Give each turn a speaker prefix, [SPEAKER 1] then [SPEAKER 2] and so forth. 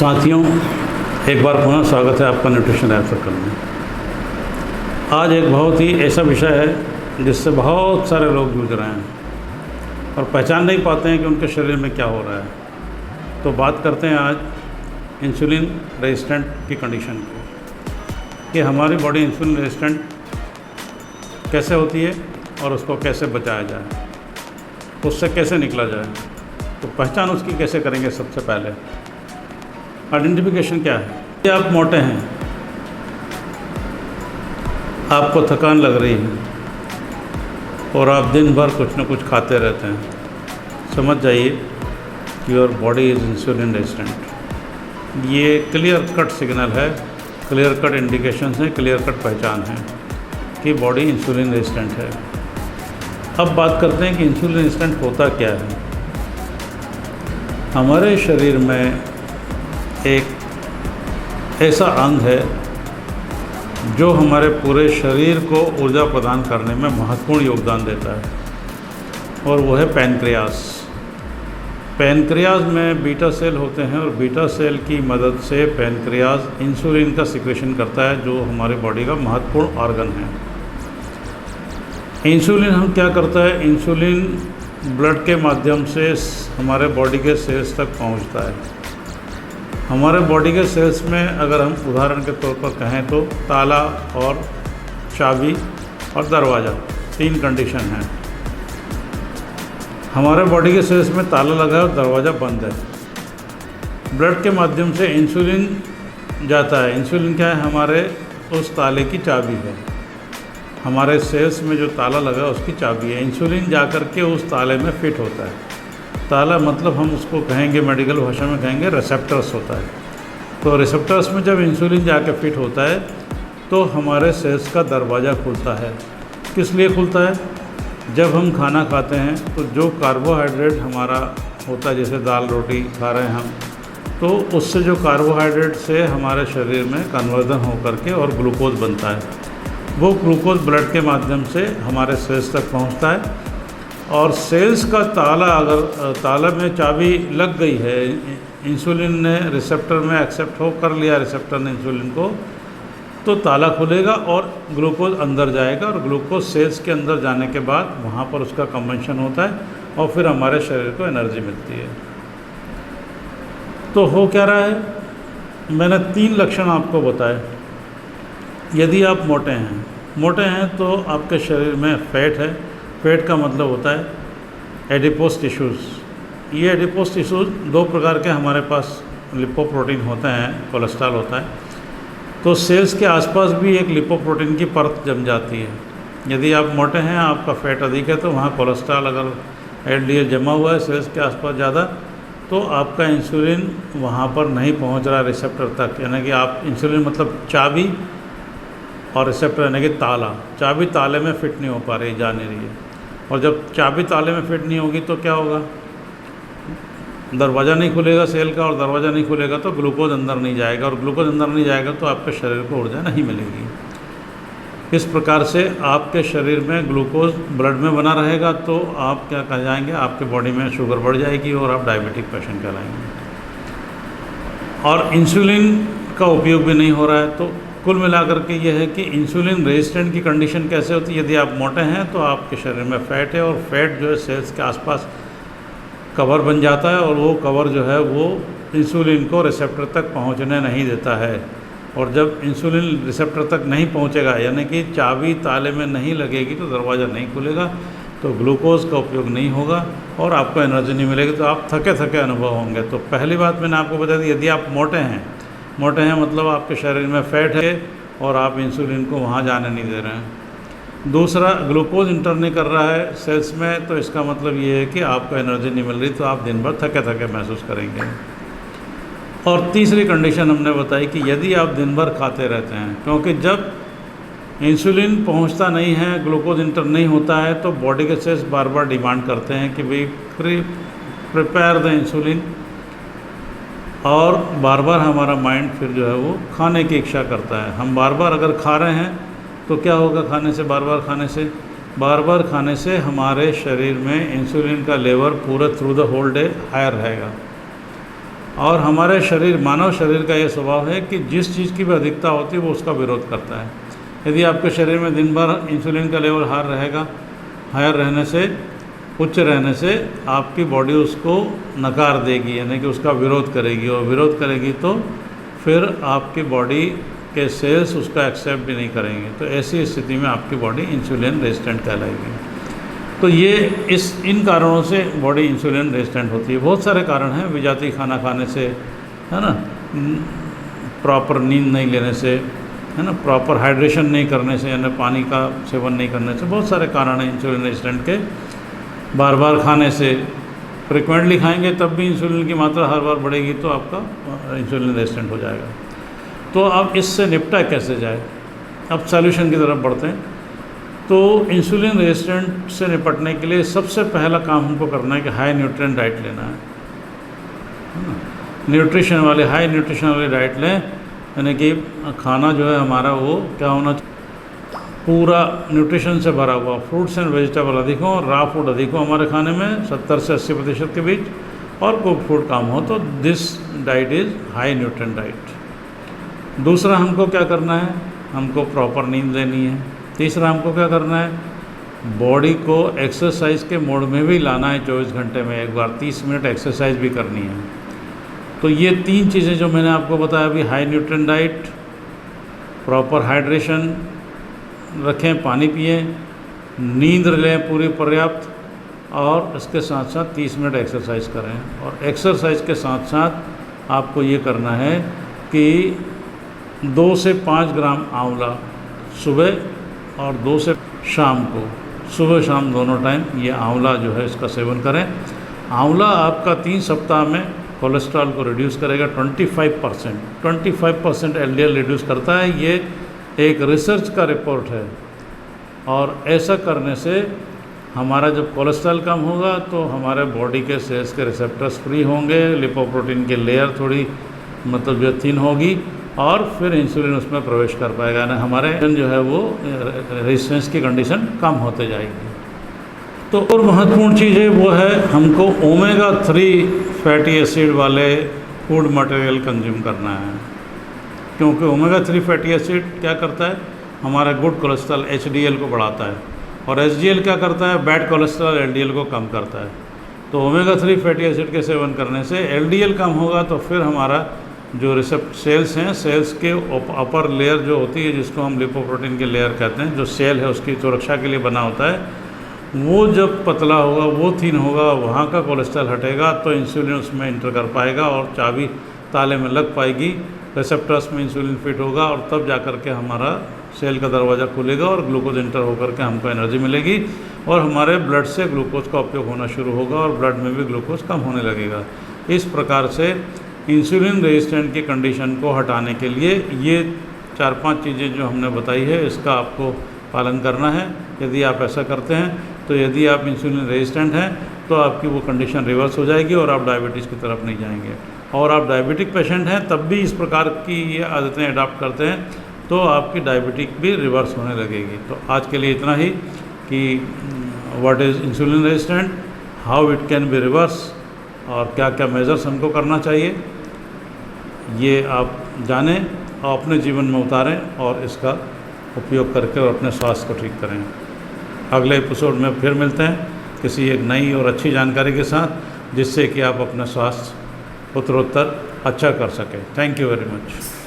[SPEAKER 1] साथियों, एक बार पुनः स्वागत है आपका न्यूट्रिशन लाइफ सर्कल में। आज एक बहुत ही ऐसा विषय है जिससे बहुत सारे लोग जूझ रहे हैं और पहचान नहीं पाते हैं कि उनके शरीर में क्या हो रहा है। तो बात करते हैं आज इंसुलिन रेजिस्टेंट की कंडीशन की, कि हमारी बॉडी इंसुलिन रेजिस्टेंट कैसे होती है और उसको कैसे बचाया जाए, उससे कैसे निकला जाए। तो पहचान उसकी कैसे करेंगे? सबसे पहले आइडेंटिफिकेशन क्या है। यदि आप मोटे हैं, आपको थकान लग रही है और आप दिन भर कुछ न कुछ खाते रहते हैं, समझ जाइए your body is insulin resistant. ये क्लियर कट सिग्नल है, क्लियर कट इंडिकेशंस हैं, क्लियर कट पहचान है कि बॉडी इंसुलिन रेजिस्टेंट है। अब बात करते हैं कि इंसुलिन रेजिस्टेंट होता क्या है। हमारे शरीर में एक ऐसा अंग है जो हमारे पूरे शरीर को ऊर्जा प्रदान करने में महत्वपूर्ण योगदान देता है, और वो है पैनक्रियास। पैनक्रियास में बीटा सेल होते हैं और बीटा सेल की मदद से पैनक्रियास इंसुलिन का सिक्रेशन करता है, जो हमारी बॉडी का महत्वपूर्ण ऑर्गन है। इंसुलिन हम क्या करता है? इंसुलिन ब्लड के माध्यम से हमारे बॉडी के सेल्स तक पहुंचता है। हमारे बॉडी के सेल्स में अगर हम उदाहरण के तौर पर कहें तो ताला और चाबी और दरवाज़ा, 3 कंडीशन हैं। हमारे बॉडी के सेल्स में ताला लगा है और दरवाज़ा बंद है। ब्लड के माध्यम से इंसुलिन जाता है। इंसुलिन क्या है? हमारे उस ताले की चाबी है। हमारे सेल्स में जो ताला लगा है उसकी चाबी है। इंसुलिन जाकर के उस ताले में फिट होता है। ताला मतलब हम उसको कहेंगे, मेडिकल भाषा में कहेंगे रिसेप्टर्स होता है। तो रिसेप्टर्स में जब इंसुलिन जाके फिट होता है तो हमारे सेल्स का दरवाज़ा खुलता है। किस लिए खुलता है? जब हम खाना खाते हैं तो जो कार्बोहाइड्रेट हमारा होता है, जैसे दाल रोटी खा रहे हैं हम, तो उससे जो कार्बोहाइड्रेट से हमारे शरीर में कन्वर्जन हो करके और ग्लूकोज बनता है, वो ग्लूकोज ब्लड के माध्यम से हमारे सेल्स तक पहुंचता है। और सेल्स का ताला, अगर ताला में चाबी लग गई है, इंसुलिन ने रिसेप्टर में एक्सेप्ट कर लिया रिसेप्टर ने इंसुलिन को, तो ताला खुलेगा और ग्लूकोज अंदर जाएगा, और ग्लूकोज सेल्स के अंदर जाने के बाद वहाँ पर उसका कंबंशन होता है और फिर हमारे शरीर को एनर्जी मिलती है। तो हो क्या रहा है? मैंने 3 लक्षण आपको बताए। यदि आप मोटे हैं तो आपके शरीर में फैट है। फैट का मतलब होता है एडिपोस टिश्यूज़। ये एडिपोस टिश्यूज़ 2 प्रकार के हमारे पास लिपोप्रोटीन होते हैं, कोलेस्ट्रॉल होता है। तो सेल्स के आसपास भी एक लिपोप्रोटीन की परत जम जाती है। यदि आप मोटे हैं, आपका फैट अधिक है, तो वहाँ कोलेस्ट्रॉल अगर एलडीएल जमा हुआ है सेल्स के आसपास ज़्यादा, तो आपका इंसुलिन वहाँ पर नहीं पहुँच रहा रिसेप्टर तक। यानी कि आप इंसुलिन मतलब चाबी और रिसेप्टर यानी कि ताला, चाबी ताले में फिट नहीं हो पा रही, जा नहीं रही है। और जब चाबी ताले में फिट नहीं होगी तो क्या होगा? दरवाज़ा नहीं खुलेगा सेल का, और दरवाज़ा नहीं खुलेगा तो ग्लूकोज अंदर नहीं जाएगा, और ग्लूकोज अंदर नहीं जाएगा तो आपके शरीर को ऊर्जा नहीं मिलेगी। इस प्रकार से आपके शरीर में ग्लूकोज ब्लड में बना रहेगा तो आप क्या कह जाएंगे? आपके बॉडी में शुगर बढ़ जाएगी और आप डायबिटिक पेशेंट कहलाएंगे। और इंसुलिन का उपयोग भी नहीं हो रहा है। तो कुल मिलाकर के ये है कि इंसुलिन रेजिस्टेंट की कंडीशन कैसे होती है? यदि आप मोटे हैं तो आपके शरीर में फैट है, और फैट जो है सेल्स के आसपास कवर बन जाता है, और वो कवर जो है वो इंसुलिन को रिसेप्टर तक पहुंचने नहीं देता है। और जब इंसुलिन रिसेप्टर तक नहीं पहुंचेगा, यानी कि चाबी ताले में नहीं लगेगी, तो दरवाज़ा नहीं खुलेगा, तो ग्लूकोज का उपयोग नहीं होगा और आपको एनर्जी नहीं मिलेगी, तो आप थके थके अनुभव होंगे। तो पहली बात मैंने आपको बता दी, यदि आप मोटे हैं मतलब आपके शरीर में फैट है और आप इंसुलिन को वहाँ जाने नहीं दे रहे हैं। दूसरा, ग्लूकोज इंटर नहीं कर रहा है सेल्स में, तो इसका मतलब ये है कि आपको एनर्जी नहीं मिल रही, तो आप दिन भर थके थके महसूस करेंगे। और तीसरी कंडीशन हमने बताई कि यदि आप दिन भर खाते रहते हैं, क्योंकि जब इंसुलिन पहुंचता नहीं है, ग्लूकोज इंटर नहीं होता है, तो बॉडी के सेल्स बार बार डिमांड करते हैं कि भाई प्रिपेयर द इंसुलिन, और बार बार हमारा माइंड फिर जो है वो खाने की इच्छा करता है। हम बार बार अगर खा रहे हैं तो क्या होगा? खाने से बार बार खाने से हमारे शरीर में इंसुलिन का लेवल पूरा through the whole day higher रहेगा। और हमारे शरीर, मानव शरीर का ये स्वभाव है कि जिस चीज़ की भी अधिकता होती है वो उसका विरोध करता है। यदि आपके शरीर में दिन भर इंसुलिन का लेवल हायर रहने से, उच्च रहने से आपकी बॉडी उसको नकार देगी, यानी कि उसका विरोध करेगी, और विरोध करेगी तो फिर आपकी बॉडी के सेल्स उसका एक्सेप्ट भी नहीं करेंगे। तो ऐसी स्थिति में आपकी बॉडी इंसुलिन रेजिस्टेंट कहलाएगी। तो ये इन कारणों से बॉडी इंसुलिन रेजिस्टेंट होती है। बहुत सारे कारण हैं, विजातीय खाना खाने से, है ना, प्रॉपर नींद नहीं लेने से, है ना, प्रॉपर हाइड्रेशन नहीं करने से, यानी पानी का सेवन नहीं करने से, बहुत सारे कारण हैं इंसुलिन रेजिस्टेंट के। बार बार खाने से, फ्रिक्वेंटली खाएंगे तब भी इंसुलिन की मात्रा हर बार बढ़ेगी तो आपका इंसुलिन रेजिस्टेंट हो जाएगा। तो अब इससे निपटा कैसे जाए, अब सॉल्यूशन की तरफ बढ़ते हैं। तो इंसुलिन रेजिस्टेंट से निपटने के लिए सबसे पहला काम हमको करना है कि हाई न्यूट्रिएंट डाइट लेना है ना, हाई न्यूट्रिशन वाली डाइट लें। यानी कि खाना जो है हमारा वो क्या होना चाहिए, पूरा न्यूट्रिशन से भरा हुआ, फ्रूट्स एंड वेजिटेबल अधिक हो, रॉ फूड अधिक हो हमारे खाने में 70 से 80% के बीच, और कुक फूड कम हो। तो this diet is high nutrient diet. दूसरा हमको क्या करना है, हमको प्रॉपर नींद लेनी है। तीसरा हमको क्या करना है, बॉडी को एक्सरसाइज के मोड में भी लाना है। 24 घंटे में एक बार 30 मिनट एक्सरसाइज भी करनी है। तो ये 3 चीज़ें जो मैंने आपको बताया अभी, high nutrient diet, proper hydration रखें, पानी पिए, नींद लें पूरी पर्याप्त, और इसके साथ साथ 30 मिनट एक्सरसाइज करें। और एक्सरसाइज के साथ साथ आपको ये करना है कि 2 से 5 ग्राम आंवला सुबह और 2 से शाम को, सुबह शाम दोनों टाइम ये आंवला जो है इसका सेवन करें। आंवला आपका 3 सप्ताह में कोलेस्ट्रॉल को रिड्यूस करेगा 25% एलडीएल रिड्यूस करता है। ये एक रिसर्च का रिपोर्ट है। और ऐसा करने से हमारा जब कोलेस्ट्रॉल कम होगा तो हमारे बॉडी के सेल्स के रिसेप्टर्स फ्री होंगे, लिपोप्रोटीन की लेयर थोड़ी मतलब जो थिन होगी, और फिर इंसुलिन उसमें प्रवेश कर पाएगा, यानी हमारे जो है वो रेजिस्टेंस की कंडीशन कम होते जाएगी। तो और महत्वपूर्ण चीज़ है वो है हमको ओमेगा 3 फैटी एसिड वाले फूड मटेरियल कंज्यूम करना है। क्योंकि ओमेगा 3 फैटी एसिड क्या करता है, हमारा गुड कोलेस्ट्रॉल एचडीएल को बढ़ाता है, और एचडीएल क्या करता है, बैड कोलेस्ट्रॉल एलडीएल को कम करता है। तो ओमेगा 3 फैटी एसिड के सेवन करने से एलडीएल कम होगा, तो फिर हमारा जो सेल्स हैं, सेल्स के अपर लेयर जो होती है, जिसको हम लिपोप्रोटीन की लेयर कहते हैं, जो सेल है उसकी सुरक्षा के लिए बना होता है, वो जब पतला होगा, वो थिन होगा, वहाँ का कोलेस्ट्रॉल हटेगा तो इंसुलिन उसमें इंटर कर पाएगा और चाबी ताले में लग पाएगी, रिसेप्टर्स में इंसुलिन फिट होगा, और तब जा कर के हमारा सेल का दरवाज़ा खुलेगा और ग्लूकोज इंटर होकर के हमको एनर्जी मिलेगी, और हमारे ब्लड से ग्लूकोज का उपयोग होना शुरू होगा, और ब्लड में भी ग्लूकोज कम होने लगेगा। इस प्रकार से इंसुलिन रेजिस्टेंट की कंडीशन को हटाने के लिए ये 4-5 चीज़ें जो हमने बताई है, इसका आपको पालन करना है। यदि आप ऐसा करते हैं तो यदि आप इंसुलिन रेजिस्टेंट हैं तो आपकी वो कंडीशन रिवर्स हो जाएगी और आप डायबिटीज़ की तरफ नहीं जाएंगे। और आप डायबिटिक पेशेंट हैं तब भी इस प्रकार की ये आदतें अडॉप्ट करते हैं तो आपकी डायबिटिक भी रिवर्स होने लगेगी। तो आज के लिए इतना ही कि what is insulin resistant, how it can be reverse, और क्या क्या मेजर्स हमको करना चाहिए, ये आप जानें और अपने जीवन में उतारें और इसका उपयोग करके और अपने स्वास्थ्य को ठीक करें। अगले एपिसोड में फिर मिलते हैं किसी एक नई और अच्छी जानकारी के साथ, जिससे कि आप अपना स्वास्थ्य उत्तरोत्तर अच्छा कर सकें। Thank you very much.